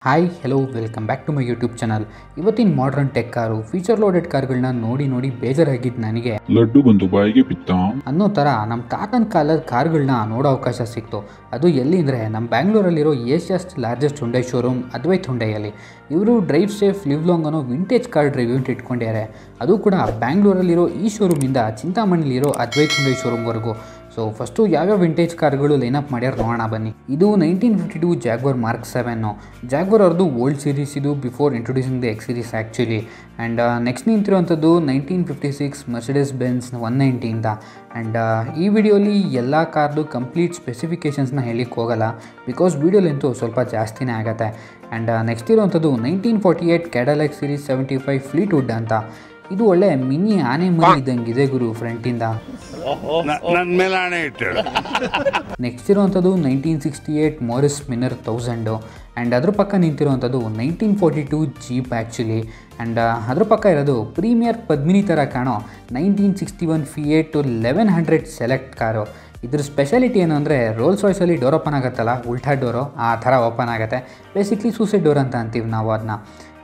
Hi hello welcome back to my YouTube channel. ಇವತ್ತಿನ modern tech car feature loaded ಕಾರ್ಗಳನ್ನ ನೋಡಿ ಬೇಜಾರಾಗಿದ್ದು ನನಗೆ ಲಡ್ಡು ಬಂದು ಬಾಯಿಗೆ ಬಿತ್ತ ಅನ್ನೋ ಥರ ನಮ್ಮ ತಾತನ ಕಾಲದ ಕಾರ್ಗಳನ್ನ ನೋಡೋ ಅವಕಾಶ ಸಿಕ್ತು. ಅದು ಎಲ್ಲಿ ಅಂದರೆ ನಮ್ಮ ಬ್ಯಾಂಗ್ಳೂರಲ್ಲಿರೋ Asia's largest Hyundai showroom Advait ಹುಂಡೈಯಲ್ಲಿ. ಇವರು ಡ್ರೈವ್ ಸೇಫ್ ಲಿವ್ ಲಾಂಗ್ ಅನ್ನೋ ವಿಂಟೇಜ್ ಕಾರ್ ಡ್ರೈವ್ ಯೂನಿಟ್ ಇಟ್ಕೊಂಡಿದ್ದಾರೆ. ಅದು ಕೂಡ ಬ್ಯಾಂಗ್ಳೂರಲ್ಲಿರೋ ಈ ಶೋರೂಮಿಂದ ಚಿಂತಾಮಣಿಲಿರೋ ಅದ್ವೈತ್ ಹುಂಡೈ ಶೋರೂಮ್ವರೆಗೂ. ಸೊ ಫಸ್ಟು ಯಾವ್ಯಾವ ವಿಂಟೇಜ್ ಕಾರ್ಗಳು ಲೈನಪ್ ಮಾಡ್ಯಾರ ನೋಡೋಣ ಬನ್ನಿ. ಇದು 1952 ಜಾಗ್ವಾರ್ ಮಾರ್ಕ್ 7. ಜಾಗ್ವಾರ್ ಅವ್ರದ್ದು ಓಲ್ಡ್ ಸೀರೀಸ್, ಇದು before introducing the X series actually. And next ನಿಂತಿರುವಂಥದ್ದು 1956 ಮರ್ಸಿಡಿಸ್ ಬೆನ್ಸ್ 190 ಇಂದ. ಆ್ಯಂಡ್ ಈ ವಿಡಿಯೋಲಿ ಎಲ್ಲ ಕಾರ್ದು ಕಂಪ್ಲೀಟ್ ಸ್ಪೆಸಿಫಿಕೇಷನ್ಸ್ನ ಹೇಳಿಕ್ಕೆ ಹೋಗಲ್ಲ, ಬಿಕಾಸ್ ವಿಡಿಯೋಲಂತೂ ಸ್ವಲ್ಪ ಜಾಸ್ತಿನೇ ಆಗುತ್ತೆ. ಆ್ಯಂಡ್ ನೆಕ್ಸ್ಟ್ ಇರುವಂಥದ್ದು 1948 ಕ್ಯಾಡಲಾಕ್ ಸೀರೀಸ್ 75 ಫ್ಲೀಟ್ ವುಡ್ ಅಂತ. ಇದು ಒಳ್ಳೆ ಮಿನಿ ಆನೆ ಮರಿ ಇದ್ದಂಗಿದೆ ಗುರು ಫ್ರಂಟಿಂದ. ನೆಕ್ಸ್ಟ್ ಇರುವಂಥದ್ದು 1968 ಮಾರಿಸ್ ಮಿನರ್ 1000. ಆ್ಯಂಡ್ ಅದ್ರ ಪಕ್ಕ ನಿಂತಿರುವಂಥದ್ದು 1942 ಜೀಪ್ ಆ್ಯಕ್ಚುಲಿ. ಆ್ಯಂಡ್ ಅದ್ರ ಪಕ್ಕ ಇರೋದು ಪ್ರೀಮಿಯರ್ ಪದ್ಮಿನಿ ಥರ ಕಾಣೋ 1961 ಫಿಯೇಟ್ 1100 ಸೆಲೆಕ್ಟ್ ಕಾರು. ಇದ್ರ ಸ್ಪೆಷಾಲಿಟಿ ಏನು ಅಂದರೆ ರೋಲ್ಸ್ ರಾಯ್ಸಲ್ಲಿ ಡೋರ್ ಓಪನ್ ಆಗುತ್ತಲ್ಲ, ಉಲ್ಟಾ ಡೋರು ಆ ಥರ ಓಪನ್ ಆಗುತ್ತೆ. ಬೇಸಿಕ್ಲಿ ಸೂಸೈಡ್ ಡೋರ್ ಅಂತ ಅಂತೀವಿ ನಾವು ಅದನ್ನ.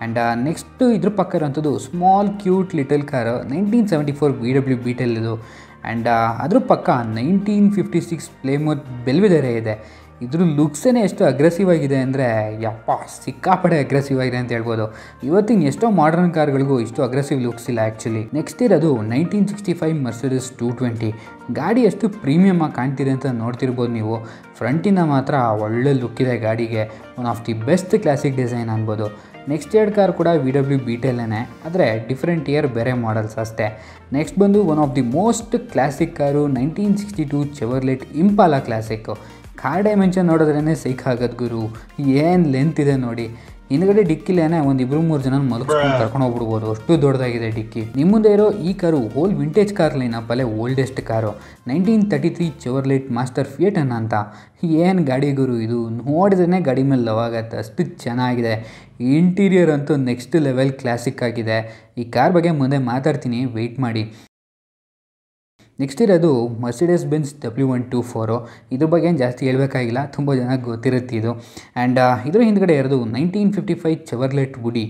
ಆ್ಯಂಡ್ ನೆಕ್ಸ್ಟು ಇದ್ರ ಪಕ್ಕ ಇರೋಂಥದ್ದು small cute little car 1974 VW Beetle ಇದು. ಆ್ಯಂಡ್ ಅದ್ರ ಪಕ್ಕ 1956 ಪ್ಲೇಮೋತ್ ಬೆಲ್ವಿದರೆ ಇದೆ. ಇದ್ರ ಲುಕ್ಸೇ ಎಷ್ಟು ಅಗ್ರೆಸಿವ್ ಆಗಿದೆ ಅಂದರೆ ಯಪ್ಪ ಸಿಕ್ಕಾಪಡೆ ಅಗ್ರೆಸಿವ್ ಆಗಿದೆ ಅಂತ ಹೇಳ್ಬೋದು. ಇವತ್ತಿನ ಎಷ್ಟೋ ಮಾಡರ್ನ್ ಕಾರ್ಗಳಿಗೂ ಇಷ್ಟು ಅಗ್ರೆಸಿವ್ ಲುಕ್ಸ್ ಇಲ್ಲ ಆ್ಯಕ್ಚುಲಿ. ನೆಕ್ಸ್ಟ್ ಇರೋದು 1965 ಮರ್ಸಿಡಿಸ್ 220. ಗಾಡಿ ಎಷ್ಟು ಪ್ರೀಮಿಯಮ್ ಆಗಿ ಕಾಣ್ತಿದೆ ಅಂತ ನೋಡ್ತಿರ್ಬೋದು ನೀವು. ಫ್ರಂಟಿಂದ ಮಾತ್ರ ಒಳ್ಳೆ ಲುಕ್ ಇದೆ ಗಾಡಿಗೆ. One of the best classic design ಅನ್ಬೋದು. ನೆಕ್ಸ್ಟ್ ಎರಡು ಕಾರ್ ಕೂಡ VW ಬೀಟೆಲ್ಲೇ, ಆದರೆ ಡಿಫ್ರೆಂಟ್ ಇಯರ್ ಬೇರೆ ಮಾಡಲ್ಸ್ ಅಷ್ಟೇ. ನೆಕ್ಸ್ಟ್ ಬಂದು one of the most classic car 1962 Chevrolet Impala ಕ್ಲಾಸಿಕ್ಕು. ಕಾರ್ ಡೈಮೆನ್ಷನ್ ನೋಡಿದ್ರೇ ಸೈಕ್ ಆಗೋದು ಗುರು, ಏನು ಲೆಂತ್ ಇದೆ ನೋಡಿ. ಹಿಂದ್ಗಡೆ ಡಿಕ್ಕಿಲೇನೆ ಒಂದು 2-3 ಜನ ಮಲಗಿಸ್ಕೊಂಡು ಕರ್ಕೊಂಡು ಹೋಗ್ಬಿಡ್ಬೋದು, ಅಷ್ಟು ದೊಡ್ಡದಾಗಿದೆ ಡಿಕ್ಕಿ. ನಿಮ್ಮ ಮುಂದೆ ಇರೋ ಈ ಕಾರು ಹೋಲ್ ವಿಂಟೇಜ್ ಕಾರ್ ಲೈನಪ್ಪಲ್ಲೇ oldest car 1933 Chevrolet Master Phaeton ಅಂತ. ಏನು ಗಾಡಿ ಗುರು ಇದು, ನೋಡಿದ್ರೇ ಗಾಡಿ ಮೇಲೆ ಲವ್ ಆಗುತ್ತೆ, ಅಷ್ಟು ಚೆನ್ನಾಗಿದೆ. ಇಂಟೀರಿಯರ್ ಅಂತೂ ನೆಕ್ಸ್ಟ್ ಲೆವೆಲ್ ಕ್ಲಾಸಿಕ್ ಆಗಿದೆ. ಈ ಕಾರ್ ಬಗ್ಗೆ ಮುಂದೆ ಮಾತಾಡ್ತೀನಿ, ವೆಯ್ಟ್ ಮಾಡಿ. ನೆಕ್ಸ್ಟ್ ಇರೋದು ಮರ್ಸಿಡಿಸ್ ಬೆನ್ಸ್ W124. ಇದ್ರ ಬಗ್ಗೆ ಏನು ಜಾಸ್ತಿ ಹೇಳಬೇಕಾಗಿಲ್ಲ, ತುಂಬ ಜನಕ್ಕೆ ಗೊತ್ತಿರುತ್ತೆ ಇದು. ಆ್ಯಂಡ್ ಇದ್ರ ಹಿಂದ್ಗಡೆ ಇರೋದು 1955 ಚೆವರ್ಲೆಟ್ ವುಡಿ.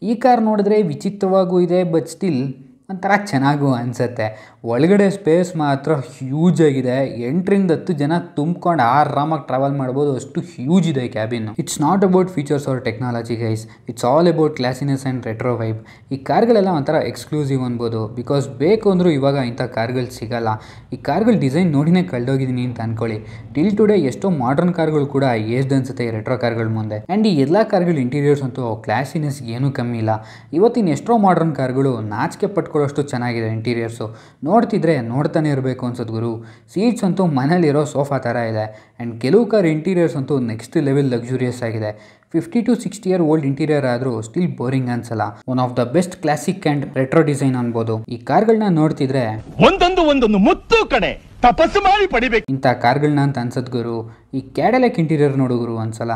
ಈ ಕಾರ್ ನೋಡಿದ್ರೆ ವಿಚಿತ್ರವಾಗೂ ಇದೆ, ಬಟ್ ಸ್ಟಿಲ್ ಒಂಥರ ಚೆನ್ನಾಗೂ ಅನಿಸುತ್ತೆ. ಒಳಗಡೆ ಸ್ಪೇಸ್ ಮಾತ್ರ ಹ್ಯೂಜ್ ಆಗಿದೆ. 8-10 ಜನ ತುಂಬ್ಕೊಂಡು ಆರಾಮಾಗಿ ಟ್ರಾವೆಲ್ ಮಾಡ್ಬೋದು, ಅಷ್ಟು ಹ್ಯೂಜ್ ಇದೆ cabin. It's not about features or technology guys, it's all about classiness and retro vibe. ಈ ಕಾರ್ಗಳೆಲ್ಲ ಒಂಥರ ಎಕ್ಸ್ಕ್ಲೂಸಿವ್ ಅನ್ಬೋದು, ಬಿಕಾಸ್ ಬೇಕು ಅಂದರೂ ಇವಾಗ ಇಂಥ ಕಾರ್ಗಳು ಸಿಗಲ್ಲ. ಈ ಕಾರ್ಗಳ ಡಿಸೈನ್ ನೋಡಿನೇ ಕಳೆದೋಗಿದ್ದೀನಿ ಅಂತ ಅಂದ್ಕೊಳ್ಳಿ. ಟಿಲ್ ಟುಡೇ ಎಷ್ಟೋ ಮಾಡರ್ನ್ ಕಾರ್ಗಳು ಕೂಡ ಏಜ್ಡ್ ಅನ್ಸುತ್ತೆ ರೆಟ್ರೋ ಕಾರ್ಗಳ ಮುಂದೆ. ಆ್ಯಂಡ್ ಈ ಎಲ್ಲ ಕಾರ್ಗಳ ಇಂಟೀರಿಯರ್ಸ್ ಅಂತೂ ಕ್ಲಾಸಿನೆಸ್ ಏನೂ ಕಮ್ಮಿ ಇಲ್ಲ. ಇವತ್ತಿನ ಎಷ್ಟೋ ಮಾಡರ್ನ್ ಕಾರ್ಗಳು ನಾಚಿಕೆ ಪಟ್ಕೊಳ್ಳೋಷ್ಟು ಚೆನ್ನಾಗಿದೆ ಇಂಟೀರಿಯರ್ಸು. ನೋಡ್ತಿದ್ರೆ ನೋಡ್ತಾನೆ ಇರಬೇಕು ಅನ್ಸೋದು ಗುರು. ಸೀಟ್ಸ್ ಅಂತೂ ಮನೇಲಿರೋ ಸೋಫಾ ಥರ ಇದೆ. ಆ್ಯಂಡ್ ಕೆಲವು ಕಾರ್ ಇಂಟೀರಿಯರ್ಸ್ ಅಂತೂ ನೆಕ್ಸ್ಟ್ ಲೆವೆಲ್ ಲಕ್ಸುರಿಯಸ್ ಆಗಿದೆ. 50 to 60 year ಓಲ್ಡ್ ಇಂಟೀರಿಯರ್ ಆದರೂ ಸ್ಟಿಲ್ ಬೋರಿಂಗ್ ಅನ್ಸಲ್ಲ. One of the best classic and retro design ಅನ್ಬೋದು. ಈ ಕಾರ್ಗಳನ್ನ ನೋಡ್ತಿದ್ರೆ ಒಂದೊಂದು ಮುತ್ತು ಕಡೆ ತಪಸ್ಸು ಮಾಡಿ ಪಡಿಬೇಕು ಇಂಥ ಕಾರ್ಗಳನ್ನ ಅಂತ ಅನ್ಸದ್ ಗುರು. ಈ ಕ್ಯಾಡಲಾಕ್ ಇಂಟೀರಿಯರ್ ನೋಡು ಗುರು ಒಂದ್ಸಲ.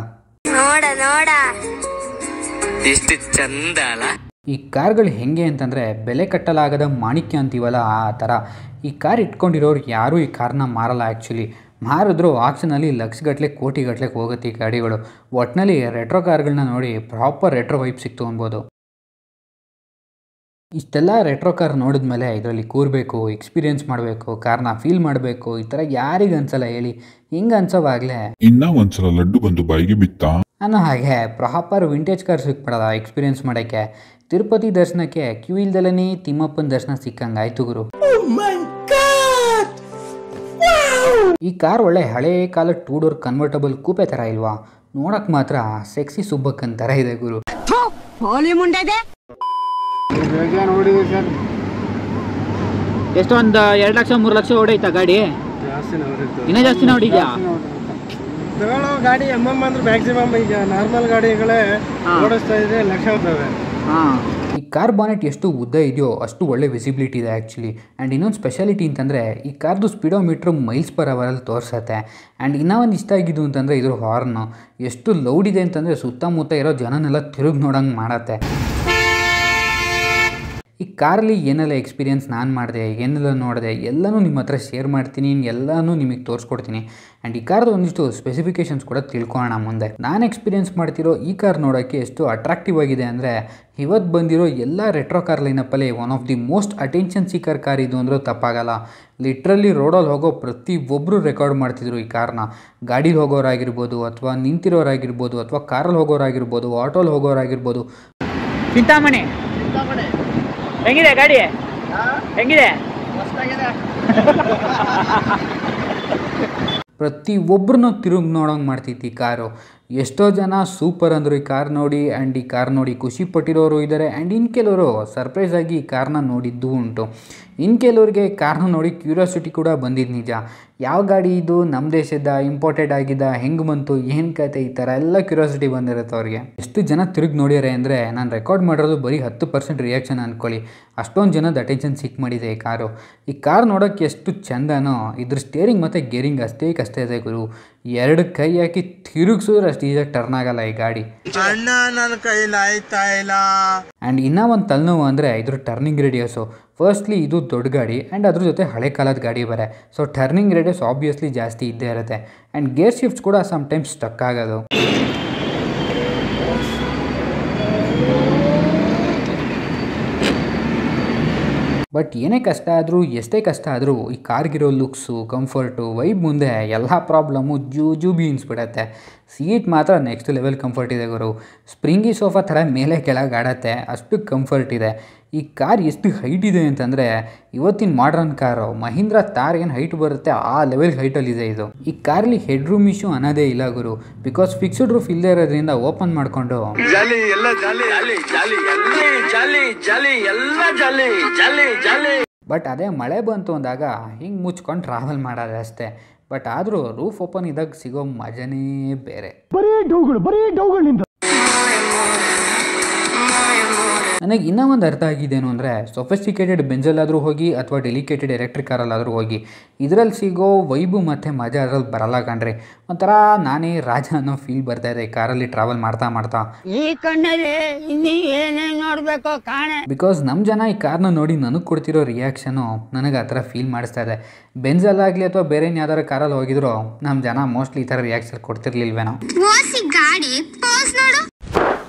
ಎಷ್ಟು ಚಂದ ಅಲ್ಲ. ಈ ಕಾರ್ಗಳು ಹೆಂಗೆ ಅಂತಂದರೆ ಬೆಲೆ ಕಟ್ಟಲಾಗದ ಮಾಣಿಕ್ಯ ಅಂತೀವಲ್ಲ ಆ ಥರ. ಈ ಕಾರ್ ಇಟ್ಕೊಂಡಿರೋರು ಯಾರೂ ಈ ಕಾರ್ನ ಮಾರಲ್ಲ ಆ್ಯಕ್ಚುಲಿ. ಮಾರಿದ್ರು ಆಕ್ಷನಲ್ಲಿ ಲಕ್ಷಗಟ್ಟಲೆ ಕೋಟಿಗಟ್ಟಲೆ ಹೋಗುತ್ತೆ ಈ ಗಾಡಿಗಳು. ಒಟ್ಟಿನಲ್ಲಿ ರೆಟ್ರೋ ಕಾರ್ಗಳನ್ನ ನೋಡಿ ಪ್ರಾಪರ್ ರೆಟ್ರೋ ವೈಬ್ ಸಿಕ್ತು ಅನ್ಬೋದು. ಇಷ್ಟೆಲ್ಲ ರೆಟ್ರೋ ಕಾರ್ ನೋಡಿದ್ಮೇಲೆ ಇದರಲ್ಲಿ ಕೂರಬೇಕು, ಎಕ್ಸ್ಪೀರಿಯೆನ್ಸ್ ಮಾಡಬೇಕು, ಕಾರ್ನ ಫೀಲ್ ಮಾಡಬೇಕು, ಈ ಥರ ಯಾರಿಗೆ ಅನ್ಸಲ್ಲ ಹೇಳಿ. ಹಿಂಗೆ ಅನ್ಸೋವಾಗಲೇ ಇನ್ನ ಒಂದ್ಸಲ ಲಡ್ಡು ಬಂದು ಬಾಯಿಗೆ ಬಿತ್ತ ಅನ್ನೋ ಹಾಗೆ ಪ್ರಾಪರ್ ವಿಂಟೇಜ್ ಕಾರ್ ಸಿಕ್ಬಿಡಲ್ಲ ಎಕ್ಸ್ಪೀರಿಯೆನ್ಸ್ ಮಾಡೋಕ್ಕೆ. ತಿರುಪತಿ ದರ್ಶನಕ್ಕೆ ಕ್ಯೂ ಇಲ್ದಲೇ ತಿಮ್ಮಪ್ಪನ ದರ್ಶನ ಸಿಕ್ಕಂಗಾಯ್ತು ಗುರು. ಈ ಕಾರ್ ಒಳ್ಳೆ ಹಳೇ ಕಾಲ 2 ಡೋರ್ ಕನ್ವರ್ಟಬಲ್ ಕೂಪೆ ಥರ ಇಲ್ವಾ? ನೋಡಕ್ ಮಾತ್ರ ಸೆಕ್ಸಿ ಸುಬ್ಬಕ್ಕನ್ ಥರ ಇದೆ ಗುರು. ಎಷ್ಟೊಂದು 2 ಲಕ್ಷ 3 ಲಕ್ಷ ಓಡೈತಾ ಗಾಡಿ? ಇನ್ನೂ ಜಾಸ್ತಿ ನೋಡಿದ್ಯಾ ಗಾಡಿ? ಅಂದ್ರೆ ಮ್ಯಾಕ್ಸಿಮಮ್ ಈಗ ನಾರ್ಮಲ್ ಗಾಡಿಗಳೇ ಓಡಿಸ್ತಾ ಇದ್ರೆ ಲಕ್ಷ ಹೋಗ್ತವೆ. ಈ ಕಾರ್ ಬಾನೆಟ್ ಎಷ್ಟು ಉದ್ದ ಇದೆಯೋ ಅಷ್ಟು ಒಳ್ಳೆ ವಿಸಿಬಿಲಿಟಿ ಇದೆ ಆ್ಯಕ್ಚುಲಿ. ಆ್ಯಂಡ್ ಇನ್ನೊಂದು ಸ್ಪೆಷಾಲಿಟಿ ಅಂತಂದರೆ ಈ ಕಾರ್ದು ಸ್ಪೀಡೋಮೀಟ್ರ್ ಮೈಲ್ಸ್ ಪರ್ ಅವರಲ್ಲಿ ತೋರಿಸುತ್ತೆ. ಆ್ಯಂಡ್ ಇನ್ನೂ ಒಂದು ಇಷ್ಟ ಆಗಿದ್ದು ಅಂತಂದರೆ ಇದ್ರ ಹಾರ್ನು ಎಷ್ಟು ಲೌಡ್ ಇದೆ ಅಂತಂದರೆ ಸುತ್ತಮುತ್ತ ಇರೋ ಜನನೆಲ್ಲ ತಿರುಗಿ ನೋಡಂಗೆ ಮಾಡತ್ತೆ. ಈ ಕಾರಲ್ಲಿ ಏನೆಲ್ಲ ಎಕ್ಸ್ಪೀರಿಯೆನ್ಸ್ ನಾನು ಮಾಡಿದೆ, ಏನೆಲ್ಲ ನೋಡಿದೆ ಎಲ್ಲನೂ ನಿಮ್ಮ ಹತ್ರ ಶೇರ್ ಮಾಡ್ತೀನಿ, ಎಲ್ಲನೂ ನಿಮಗೆ ತೋರಿಸ್ಕೊಡ್ತೀನಿ. ಆ್ಯಂಡ್ ಈ ಕಾರ್ದು ಒಂದಿಷ್ಟು ಸ್ಪೆಸಿಫಿಕೇಷನ್ಸ್ ಕೂಡ ತಿಳ್ಕೊಳ್ಳೋಣ ಮುಂದೆ. ನಾನು ಎಕ್ಸ್ಪೀರಿಯೆನ್ಸ್ ಮಾಡ್ತಿರೋ ಈ ಕಾರ್ ನೋಡೋಕ್ಕೆ ಎಷ್ಟು ಅಟ್ರಾಕ್ಟಿವ್ ಆಗಿದೆ ಅಂದರೆ, ಇವತ್ತು ಬಂದಿರೋ ಎಲ್ಲ ರೆಟ್ರೋ ಕಾರ್ ಲೈನಪ್ಪಲ್ಲಿ one of the most attention seeker car ಇದು ಅಂದರೂ ತಪ್ಪಾಗಲ್ಲ. ಲಿಟ್ರಲಿ ರೋಡಲ್ಲಿ ಹೋಗೋ ಪ್ರತಿಯೊಬ್ಬರು ರೆಕಾರ್ಡ್ ಮಾಡ್ತಿದ್ರು ಈ ಕಾರ್ನ. ಗಾಡೀಲಿ ಹೋಗೋರಾಗಿರ್ಬೋದು, ಅಥವಾ ನಿಂತಿರೋರಾಗಿರ್ಬೋದು, ಅಥವಾ ಕಾರಲ್ಲಿ ಹೋಗೋರಾಗಿರ್ಬೋದು, ಆಟೋಲ್ಲಿ ಹೋಗೋರಾಗಿರ್ಬೋದು. ಚಿಂತಾಮಣಿ ಹೆಂಗಿದೆ ಗಾಡಿ? ಹೆಂಗಿದೆ? ಪ್ರತಿಯೊಬ್ಬರನ್ನೂ ತಿರುಗಿ ನೋಡೋಂಗೆ ಮಾಡ್ತಿತ್ತು ಈ ಕಾರು. ಎಷ್ಟೋ ಜನ ಸೂಪರ್ ಅಂದರು ಈ ಕಾರ್ ನೋಡಿ. ಆ್ಯಂಡ್ ಈ ಕಾರ್ ನೋಡಿ ಖುಷಿ ಪಟ್ಟಿರೋರು ಇದ್ದಾರೆ. ಆ್ಯಂಡ್ ಇನ್ನು ಕೆಲವರು ಸರ್ಪ್ರೈಸ್ ಆಗಿ ಈ ಕಾರ್ನ ನೋಡಿದ್ದು ಉಂಟು. ಇನ್ನು ಕೆಲವ್ರಿಗೆ ಕಾರ್ನ ನೋಡಿ ಕ್ಯೂರಿಯಾಸಿಟಿ ಕೂಡ ಬಂದಿದ್ದು ನಿಜ. ಯಾವ ಗಾಡಿ ಇದು, ನಮ್ಮ ದೇಶದ, ಇಂಪೋರ್ಟೆಡ್ ಆಗಿದ್ದ, ಹೆಂಗೆ ಬಂತು, ಏನು ಕತೆ, ಈ ಥರ ಎಲ್ಲ ಕ್ಯೂರಿಯಾಸಿಟಿ ಬಂದಿರುತ್ತೆ ಅವ್ರಿಗೆ. ಎಷ್ಟು ಜನ ತಿರುಗಿ ನೋಡ್ಯಾರೆ ಅಂದರೆ, ನಾನು ರೆಕಾರ್ಡ್ ಮಾಡಿರೋದು ಬರೀ 10% ರಿಯಾಕ್ಷನ್ ಅಂದ್ಕೊಳ್ಳಿ. ಅಷ್ಟೊಂದು ಜನದ ಅಟೆನ್ಷನ್ ಸಿಕ್ ಮಾಡಿದೆ ಈ ಕಾರು. ಈ ಕಾರ್ ನೋಡೋಕ್ಕೆ ಎಷ್ಟು ಚೆಂದನೋ ಇದ್ರ ಸ್ಟೇರಿಂಗ್ ಮತ್ತು ಗೇರಿಂಗ್ ಅಷ್ಟೇ ಕಷ್ಟ ಇದೆ ಗುರು. 2 ಕೈ ಹಾಕಿ ತಿರುಗಿಸಿದ್ರೆ ಅಷ್ಟು ಈಸಿಯಾಗಿ ಟರ್ನ್ ಆಗಲ್ಲ ಈ ಗಾಡಿ. ಆ್ಯಂಡ್ ಇನ್ನೂ ಒಂದು ತಲೆನೋವು ಅಂದರೆ ಇದ್ರ ಟರ್ನಿಂಗ್ ರೇಡಿಯಸ್ಸು. ಫಸ್ಟ್ಲಿ ಇದು ದೊಡ್ಡ ಗಾಡಿ ಆ್ಯಂಡ್ ಅದ್ರ ಜೊತೆ ಹಳೆ ಕಾಲದ ಗಾಡಿ ಬೇರೆ. ಸೊ ಟರ್ನಿಂಗ್ ರೇಡಿಯಸ್ ಆಬ್ವಿಯಸ್ಲಿ ಜಾಸ್ತಿ ಇದ್ದೇ ಇರುತ್ತೆ. ಆ್ಯಂಡ್ ಗೇರ್ ಶಿಫ್ಟ್ಸ್ ಕೂಡ ಸಮ್ಟೈಮ್ಸ್ ಸ್ಟಕ್ ಆಗೋದು. ಬಟ್ ಏನೇ ಕಷ್ಟ ಆದರೂ, ಎಷ್ಟೇ ಕಷ್ಟ ಆದರೂ ಈ ಕಾರ್ಗಿರೋ ಲುಕ್ಸು, ಕಂಫರ್ಟು, ವೈಬ್ ಮುಂದೆ ಎಲ್ಲ ಪ್ರಾಬ್ಲಮ್ಮು ಜೂಬಿ ಅನಿಸ್ಬಿಡತ್ತೆ. ಸೀಟ್ ಮಾತ್ರ ನೆಕ್ಸ್ಟ್ ಲೆವೆಲ್ ಕಂಫರ್ಟ್ ಇದೆ ಗುರು. ಸ್ಪ್ರಿಂಗಿ ಸೋಫಾ ಥರ ಮೇಲೆ ಕೆಳಗೆ ಆಡತ್ತೆ, ಅಷ್ಟು ಕಂಫರ್ಟ್ ಇದೆ. ಈ ಕಾರ್ ಎಷ್ಟು ಹೈಟ್ ಇದೆ ಅಂತಂದರೆ, ಇವತ್ತಿನ ಮಾಡ್ರನ್ ಕಾರು ಮಹೀಂದ್ರ ತಾರ್ ಏನು ಹೈಟ್ ಬರುತ್ತೆ ಆ ಲೆವೆಲ್ ಹೈಟಲ್ಲಿದೆ ಇದು. ಈ ಕಾರಲ್ಲಿ ಹೆಡ್ ರೂಮ್ ಇಶ್ಯೂ ಅನ್ನೋದೇ ಇಲ್ಲ ಗುರು. ಬಿಕಾಸ್ ಫಿಕ್ಸ್ಡ್ ರೂಫ್ ಇಲ್ಲದೆ ಇರೋದ್ರಿಂದ ಓಪನ್ ಮಾಡಿಕೊಂಡು ಬಟ್ ಅದೇ ಮಳೆ ಬಂತು ಅಂದಾಗ ಹಿಂಗೆ ಮುಚ್ಕೊಂಡು ಟ್ರಾವೆಲ್ ಮಾಡೋದು ಅಷ್ಟೇ. ಬಟ್ ಆದರೂ ರೂಫ್ ಓಪನ್ ಇದ್ದಾಗ ಸಿಗೋ ಮಜನೇ ಬೇರೆ. ನನಗೆ ಇನ್ನೂ ಒಂದು ಅರ್ಥ ಆಗಿದ್ದೇನು ಅಂದರೆ, ಸೊಫಿಸ್ಟಿಕೇಟೆಡ್ ಬೆಂಜಲ್ಲಾದರೂ ಹೋಗಿ ಅಥವಾ ಡೆಲಿಕೇಟೆಡ್ ಎಲೆಕ್ಟ್ರಿಕ್ ಕಾರಲ್ಲಾದರೂ ಹೋಗಿ ಇದರಲ್ಲಿ ಸಿಗೋ ವೈಬು ಮತ್ತು ಮಜಾ ಅದ್ರಲ್ಲಿ ಬರಲ್ಲ ಕಣ್ರಿ. ಒಂಥರ ನಾನೇ ರಾಜ ಅನ್ನೋ ಫೀಲ್ ಬರ್ತಾ ಇದೆ ಈ ಕಾರಲ್ಲಿ ಟ್ರಾವೆಲ್ ಮಾಡ್ತಾ. ಈ ಕಣ್ಣಲ್ಲಿ ಇನ್ನೂ ಏನೇನು ನೋಡಬೇಕೋ ಕಾಣೆ. ಬಿಕಾಸ್ ನಮ್ಮ ಜನ ಈ ಕಾರ್ನ ನೋಡಿ ನನಗೆ ಕೊಡ್ತಿರೋ ರಿಯಾಕ್ಷನು ನನಗೆ ಆ ಥರ ಫೀಲ್ ಮಾಡಿಸ್ತಾ ಇದೆ. ಬೆಂಜಲ್ಲಾಗಲಿ ಅಥವಾ ಬೇರೆ ಯಾವ್ದಾರು ಕಾರಲ್ಲಿ ಹೋಗಿದ್ರು ನಮ್ಮ ಜನ ಮೋಸ್ಟ್ಲಿ ಈ ಥರ ರಿಯಾಕ್ಷನ್ ಕೊಡ್ತಿರ್ಲಿಲ್ವೇನೋ.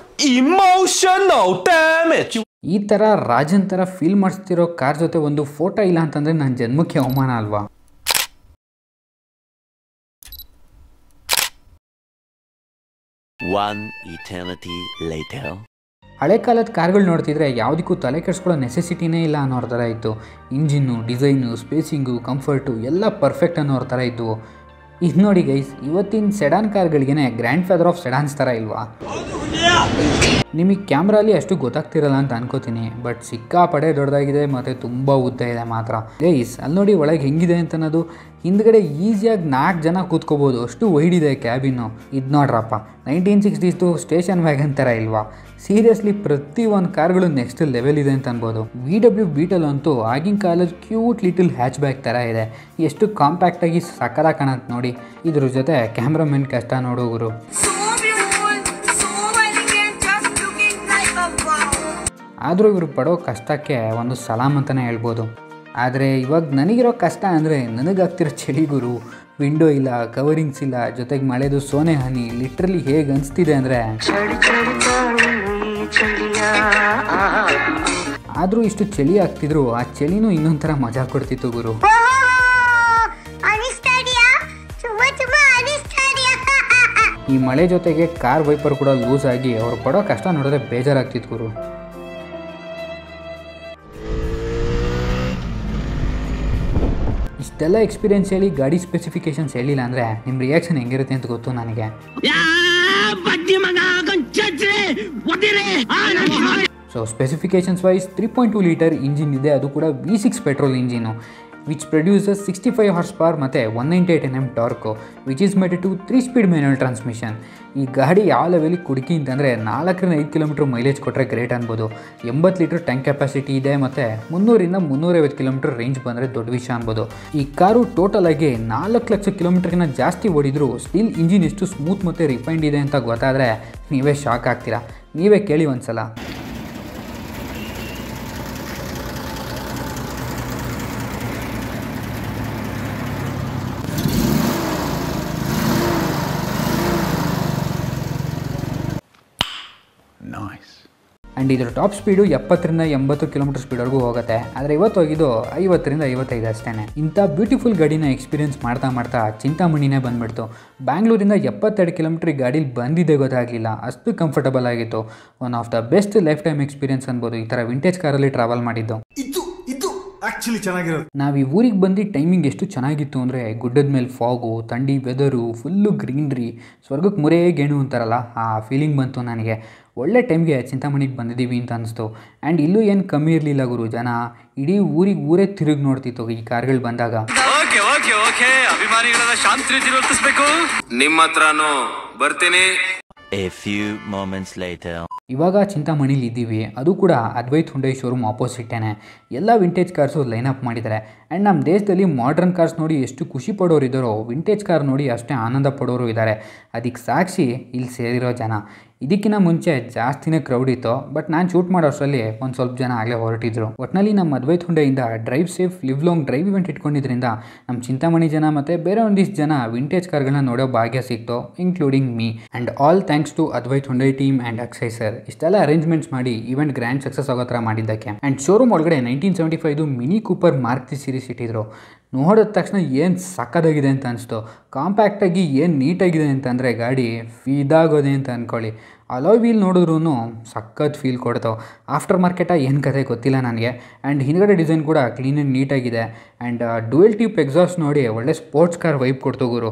ಈ ಥರ ರಾಜನ್ ಥರ ಫೀಲ್ ಮಾಡಿಸ್ತಿರೋ ಕಾರ್ ಜೊತೆ ಒಂದು ಫೋಟೋ ಇಲ್ಲ ಅಂತಂದರೆ ನನ್ನ ಜನ್ಮಕ್ಕೆ ಅವಮಾನ ಅಲ್ವಾ. ಹಳೆ ಕಾಲದ ಕಾರ್ಗಳು ನೋಡ್ತಿದ್ರೆ ಯಾವುದಕ್ಕೂ ತಲೆ ಕೆಡಿಸ್ಕೊಳ್ಳೋ ನೆಸೆಸಿಟಿನೇ ಇಲ್ಲ ಅನ್ನೋರ ಥರ ಇತ್ತು. ಇಂಜಿನ್ನು, ಡಿಸೈನು, ಸ್ಪೇಸಿಂಗು, ಕಂಫರ್ಟು ಎಲ್ಲ ಪರ್ಫೆಕ್ಟ್ ಅನ್ನೋರ ಥರ ಇದ್ವು. ಇದು ನೋಡಿ ಗೈಸ್, ಇವತ್ತಿನ ಸೆಡಾನ್ ಕಾರ್ಗಳಿಗೇನೆ ಗ್ರ್ಯಾಂಡ್ ಫಾದರ್ ಆಫ್ ಸೆಡಾನ್ಸ್ ಥರ ಇಲ್ವಾ. ನಿಮಗೆ ಕ್ಯಾಮ್ರಾಲಿ ಅಷ್ಟು ಗೊತ್ತಾಗ್ತಿರಲ್ಲ ಅಂತ ಅನ್ಕೋತೀನಿ. ಬಟ್ ಸಿಕ್ಕಾಪಡೆ ದೊಡ್ಡದಾಗಿದೆ ಮತ್ತು ತುಂಬ ಉದ್ದ ಇದೆ ಮಾತ್ರ. ಗೈಸ್ ಅಲ್ಲಿ ನೋಡಿ ಒಳಗೆ ಹೆಂಗಿದೆ ಅಂತ ಅನ್ನೋದು. ಹಿಂದ್ಗಡೆ ಈಸಿಯಾಗಿ 4 ಜನ ಕೂತ್ಕೋಬೋದು, ಅಷ್ಟು ವೈಡ್ ಇದೆ ಕ್ಯಾಬಿನ್ನು. ಇದು ನೋಡ್ರಪ್ಪ 1960s ಸ್ಟೇಷನ್ ವ್ಯಾಗನ್ ಥರ ಇಲ್ವಾ. ಸೀರಿಯಸ್ಲಿ ಪ್ರತಿಯೊಂದು ಕಾರ್ಗಳು ನೆಕ್ಸ್ಟ್ ಲೆವೆಲ್ ಇದೆ ಅಂತ ಅನ್ಬೋದು. VW ಬೀಟಲ್ ಅಂತೂ ಆಗಿನ ಕಾಲದ ಕ್ಯೂಟ್ ಲಿಟಲ್ ಹ್ಯಾಚ್ ಬ್ಯಾಗ್ ಥರ ಇದೆ. ಎಷ್ಟು ಕಾಂಪ್ಯಾಕ್ಟಾಗಿ ಸಕ್ಕದಾಗ ಕಾಣತ್ತೆ ನೋಡಿ. ಇದ್ರ ಜೊತೆ ಕ್ಯಾಮ್ರಾಮನ್ ಕಷ್ಟ ನೋಡೋರು. ಆದರೂ ಇವರು ಪಡೋ ಕಷ್ಟಕ್ಕೆ ಒಂದು ಸಲಾಮ್ ಅಂತಲೇ ಹೇಳ್ಬೋದು. ಆದರೆ ಇವಾಗ ನನಗಿರೋ ಕಷ್ಟ ಅಂದರೆ ನನಗಾಗ್ತಿರೋ ಚಳಿ ಗುರು. ವಿಂಡೋ ಇಲ್ಲ, ಕವರಿಂಗ್ಸ್ ಇಲ್ಲ, ಜೊತೆಗೆ ಮಳೆದು ಸೋನೆ ಹನಿ. ಲಿಟ್ರಲಿ ಹೇಗೆ ಅನಿಸ್ತಿದೆ ಅಂದರೆ, ಆದರೂ ಇಷ್ಟು ಚಳಿ ಆಗ್ತಿದ್ರು ಆ ಚಳಿನೂ ಇನ್ನೊಂಥರ ಮಜಾ ಕೊಡ್ತಿತ್ತು ಗುರು. ಈ ಮಳೆ ಜೊತೆಗೆ ಕಾರ್ ವೈಪರ್ ಕೂಡ ಲೂಸ್ ಆಗಿ ಅವ್ರು ಪಡೋ ಕಷ್ಟ ನೋಡಿದ್ರೆ ಬೇಜಾರಾಗ್ತಿತ್ತು ಗುರು. ಇಷ್ಟೆಲ್ಲ ಎಕ್ಸ್ಪೀರಿಯನ್ಸ್ ಹೇಳಿ ಗಾಡಿ ಸ್ಪೆಸಿಫಿಕೇಶನ್ಸ್ ಹೇಳಿಲ್ಲ ಅಂದರೆ ನಿಮ್ಮ ರಿಯಾಕ್ಷನ್ ಹೆಂಗಿರುತ್ತೆ ಅಂತ ಗೊತ್ತು ನನಗೆ. So specifications wise 3.2 litre engine ಇದೆ. ಅದು ಕೂಡ V6 petrol engine, which produces 65 horsepower ಮತ್ತು 198 Nm torque, which is mated to 3-speed manual transmission. ಈ ಗಾಡಿ ಯಾವ ಲೆವೆಲಿಗೆ ಕುಡುಕಿ ಅಂತಂದರೆ 4-5 ಕಿಲೋಮೀಟ್ರ್ ಮೈಲೇಜ್ ಕೊಟ್ಟರೆ ಗ್ರೇಟ್ ಅನ್ಬೋದು. 80 ಲೀಟರ್ ಟ್ಯಾಂಕ್ ಕೆಪಾಸಿಟಿ ಇದೆ ಮತ್ತು 300ರಿಂದ 350 ಕಿಲೋಮೀಟರ್ ರೇಂಜ್ ಬಂದರೆ ದೊಡ್ಡ ವಿಷಯ ಅನ್ಬೋದು. ಈ ಕಾರು ಟೋಟಲ್ ಆಗಿ 4 ಲಕ್ಷ ಕಿಲೋಮೀಟರ್ಗಿಂತ ಜಾಸ್ತಿ ಓಡಿದ್ರು ಸ್ಟಿಲ್ ಇಂಜಿನ್ ಎಷ್ಟು ಸ್ಮೂತ್ ಮತ್ತು ರಿಫೈನ್ಡ್ ಇದೆ ಅಂತ ಗೊತ್ತಾದರೆ ನೀವೇ ಶಾಕ್ ಆಗ್ತೀರಾ. ನೀವೇ ಕೇಳಿ ಒಂದ್ಸಲ. ಆ್ಯಂಡ್ ಇದರ ಟಾಪ್ ಸ್ಪೀಡು 70ರಿಂದ 80 ಕಿಲೋಮೀಟರ್ ಸ್ಪೀಡ್ವರೆಗೂ ಹೋಗುತ್ತೆ. ಆದರೆ ಇವತ್ತು ಹೋಗಿದ್ದು 50ರಿಂದ 55 ಅಷ್ಟೇ. ಇಂಥ ಬ್ಯೂಟಿಫುಲ್ ಗಾಡಿನ ಎಕ್ಸ್ಪೀರಿಯನ್ಸ್ ಮಾಡ್ತಾ ಚಿಂತಾಮಣಿನೇ ಬಂದುಬಿಡ್ತು. ಬ್ಯಾಂಗ್ಳೂರಿಂದ 72 ಕಿಲೋಮೀಟ್ರ್ ಗಾಡೀಲಿ ಬಂದಿದ್ದೇ ಗೊತ್ತಾಗಲಿಲ್ಲ, ಅಷ್ಟು ಕಂಫರ್ಟಬಲ್ ಆಗಿತ್ತು. One of the best life time experience ಅನ್ಬೋದು ಈ ಥರ ವಿಂಟೇಜ್ ಕಾರಲ್ಲಿ ಟ್ರಾವೆಲ್ ಮಾಡಿದ್ದು. ನಾವು ಈ ಊರಿಗೆ ಬಂದು ಟೈಮಿಂಗ್ ಎಷ್ಟು ಚೆನ್ನಾಗಿತ್ತು ಅಂದರೆ, ಗುಡ್ಡದ ಮೇಲೆ ಫಾಗು, ಥಂಡಿ ವೆದರು, ಫುಲ್ಲು ಗ್ರೀನ್ರಿ, ಸ್ವರ್ಗಕ್ಕೆ ಮುರೇ ಗೇಣು ಅಂತಾರಲ್ಲ, ಆ ಫೀಲಿಂಗ್ ಬಂತು ನನಗೆ. ಒಳ್ಳೆ ಟೈಮ್ಗೆ ಚಿಂತಾಮಣಿಗೆ ಬಂದಿದ್ದೀವಿ ಅಂತ ಅನಿಸ್ತು. ಆ್ಯಂಡ್ ಇಲ್ಲೂ ಏನು ಕಮ್ಮಿ ಇರಲಿಲ್ಲ ಗುರು, ಜನ ಇಡೀ ಊರೇ ತಿರುಗಿ ನೋಡ್ತಿತ್ತು ಈ ಕಾರ್ಗಳು ಬಂದಾಗ. ಅಭಿಮಾನಿಗಳ ಶಾಂತಿ ವರ್ತಿಸ್ಬೇಕು. ನಿಮ್ಮ ಹತ್ರನೂ ಬರ್ತೀನಿ. A few moments later. ಇವಾಗ ಚಿಂತಾಮಣಿಲಿ ಇದ್ದೀವಿ, ಅದು ಕೂಡ ಅದ್ವೈತ್ ಹುಂಡೈ ಶೋರೂಮ್ ಆಪೋಸಿಟೇನೆ. ಎಲ್ಲ ವಿಂಟೇಜ್ ಕಾರ್ಸು ಲೈನಪ್ ಮಾಡಿದ್ದಾರೆ. ಆ್ಯಂಡ್ ನಮ್ಮ ದೇಶದಲ್ಲಿ ಮಾಡ್ರನ್ ಕಾರ್ಸ್ ನೋಡಿ ಎಷ್ಟು ಖುಷಿ ಪಡೋರು ಇದ್ದಾರೋ, ವಿಂಟೇಜ್ ಕಾರ್ ನೋಡಿ ಅಷ್ಟೇ ಆನಂದ ಪಡೋರು ಇದ್ದಾರೆ. ಅದಕ್ಕೆ ಸಾಕ್ಷಿ ಇಲ್ಲಿ ಸೇರಿರೋ ಜನ. ಇದಕ್ಕಿಂತ ಮುಂಚೆ ಜಾಸ್ತಿನೇ ಕ್ರೌಡ್ ಇತ್ತು, ಬಟ್ ನಾನು ಶೂಟ್ ಮಾಡೋ ಅಷ್ಟರಲ್ಲಿ ಒಂದು ಸ್ವಲ್ಪ ಜನ ಆಗಲೇ ಹೊರಟಿದ್ರು. ಒಟ್ಟಿನಲ್ಲಿ ನಮ್ಮ ಅದ್ವೈತ್ ಹುಂಡೈಯಿಂದ drive safe live long drive event ಇಟ್ಕೊಂಡಿದ್ರಿಂದ ನಮ್ಮ ಚಿಂತಾಮಣಿ ಜನ ಮತ್ತು ಬೇರೆ ಒಂದಿಷ್ಟು ಜನ ವಿಂಟೇಜ್ ಕಾರ್ಗಳನ್ನ ನೋಡೋ ಭಾಗ್ಯ ಸಿಕ್ತು, including me. And all thanks to Advait Hyundai team and Akshay sir, ಇಷ್ಟೆಲ್ಲ ಅರೇಂಜ್ಮೆಂಟ್ಸ್ ಮಾಡಿ ಇವೆಂಟ್ ಗ್ರ್ಯಾಂಡ್ ಸಕ್ಸಸ್ ಆಗೋ ಥರ ಮಾಡಿದ್ದಕ್ಕೆ. ಆ್ಯಂಡ್ ಶೋರೂಮ್ ಒಳಗಡೆ 1975 ಮಿನಿ ಕೂಪರ್ ಮಾರ್ಕ್ 3 ಸೀರೀಸ್ ಇಟ್ಟಿದ್ರು. ನೋಡಿದ ತಕ್ಷಣ ಏನು ಸಕ್ಕದಾಗಿದೆ ಅಂತ ಅನಿಸ್ತು. ಕಾಂಪ್ಯಾಕ್ಟಾಗಿ ಏನು ನೀಟಾಗಿದೆ ಅಂತಂದರೆ ಗಾಡಿ ಫಿದಾಗೋದೆ ಅಂತ ಅಂದ್ಕೊಳ್ಳಿ. ಅಲಾಯ್ ವೀಲ್ ನೋಡಿದ್ರೂ ಸಖತ್ ಫೀಲ್ ಕೊಡ್ತಾವೆ. ಆಫ್ಟರ್ ಮಾರ್ಕೆಟ ಏನು ಕತೆ ಗೊತ್ತಿಲ್ಲ ನನಗೆ. ಆ್ಯಂಡ್ ಹಿಂದ್ಗಡೆ ಡಿಸೈನ್ ಕೂಡ ಕ್ಲೀನ್ ಆ್ಯಂಡ್ ನೀಟಾಗಿದೆ. ಆ್ಯಂಡ್ ಡ್ಯುಯಲ್ ಟ್ಯೂಬ್ ಎಕ್ಸಾಸ್ಟ್ ನೋಡಿ ಒಳ್ಳೆ ಸ್ಪೋರ್ಟ್ಸ್ ಕಾರ್ ವೈಬ್ ಕೊಡ್ತು ಗುರು.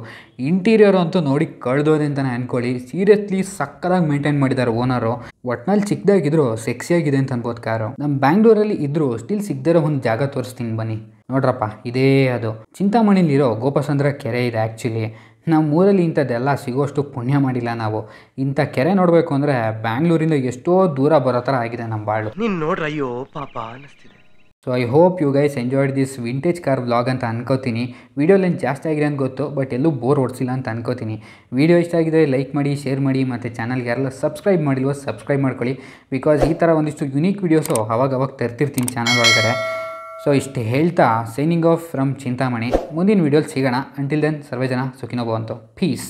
ಇಂಟೀರಿಯರ್ ಅಂತೂ ನೋಡಿ ಕಳ್ದೋದೆ ಅಂತಲೇ ಅಂದ್ಕೊಳ್ಳಿ. ಸೀರಿಯಸ್ಲಿ ಸಕ್ಕದಾಗಿ ಮೇಂಟೈನ್ ಮಾಡಿದ್ದಾರೆ ಓನರು. ಒಟ್ನಲ್ಲಿ ಚಿಕ್ಕದಾಗಿದ್ರು ಸೆಕ್ಸಿಯಾಗಿದೆ ಅಂತ ಅನ್ಬೋದು ಕಾರು. ನಮ್ಮ ಬ್ಯಾಂಗ್ಳೂರಲ್ಲಿ ಇದ್ದರೂ ಸ್ಟಿಲ್ ಸಿಗದಿರೋ ಒಂದು ಜಾಗ ತೋರಿಸ್ತೀನಿ ಬನ್ನಿ. ನೋಡ್ರಪ್ಪ, ಇದೇ ಅದು ಚಿಂತಾಮಣಿಲಿರೋ ಗೋಪಸಂದ್ರ ಕೆರೆ ಇದೆ. ಆ್ಯಕ್ಚುಲಿ ನಮ್ಮ ಊರಲ್ಲಿ ಇಂಥದ್ದೆಲ್ಲ ಸಿಗೋಷ್ಟು ಪುಣ್ಯ ಮಾಡಿಲ್ಲ ನಾವು. ಇಂಥ ಕೆರೆ ನೋಡಬೇಕು ಅಂದರೆ ಬ್ಯಾಂಗ್ಳೂರಿಂದ ಎಷ್ಟೋ ದೂರ ಬರೋ ಥರ ಆಗಿದೆ ನಮ್ಮ ಬಾಳು. ನೀನ್ ನೋಡ್ರ ಅಯ್ಯೋ ಪಾಪ ಅನ್ನಿಸ್ತಿದೆ. So I hope you guys enjoyed this vintage car vlog ಅಂತ ಅನ್ಕೋತೀನಿ. ವೀಡಿಯೋ ಲೆಂತ್ ಜಾಸ್ತಿ ಆಗಿದೆ ಅಂತ ಗೊತ್ತು, ಬಟ್ ಎಲ್ಲೂ ಬೋರ್ ಹೊಡ್ಸಿಲ್ಲ ಅಂತ ಅನ್ಕೋತೀನಿ. ವೀಡಿಯೋ ಇಷ್ಟ ಆಗಿದ್ರೆ ಲೈಕ್ ಮಾಡಿ, ಶೇರ್ ಮಾಡಿ, ಮತ್ತು ಚಾನಲ್ಗೆ ಯಾರೆಲ್ಲ ಸಬ್ಸ್ಕ್ರೈಬ್ ಮಾಡಿಲ್ವೋ ಸಬ್ಸ್ಕ್ರೈಬ್ ಮಾಡ್ಕೊಳ್ಳಿ. ಬಿಕಾಸ್ ಈ ಥರ ಒಂದಿಷ್ಟು ಯುನೀಕ್ ವೀಡಿಯೋಸು ಅವಾಗ ತರ್ತಿರ್ತೀನಿ ಚಾನಲ್ ಒಳಗಡೆ. ಸೊ ಇಷ್ಟು ಹೇಳ್ತಾ ಸೈನಿಂಗ್ ಆಫ್ ಫ್ರಮ್ ಚಿಂತಾಮಣಿ. ಮುಂದಿನ ವೀಡಿಯೋಲಿ ಸಿಗೋಣ. ಅಂಟಿಲ್ ದೆನ್ ಸರ್ವೇ ಜನ ಸುಖಿನೋ ಭವಂತು. ಪೀಸ್.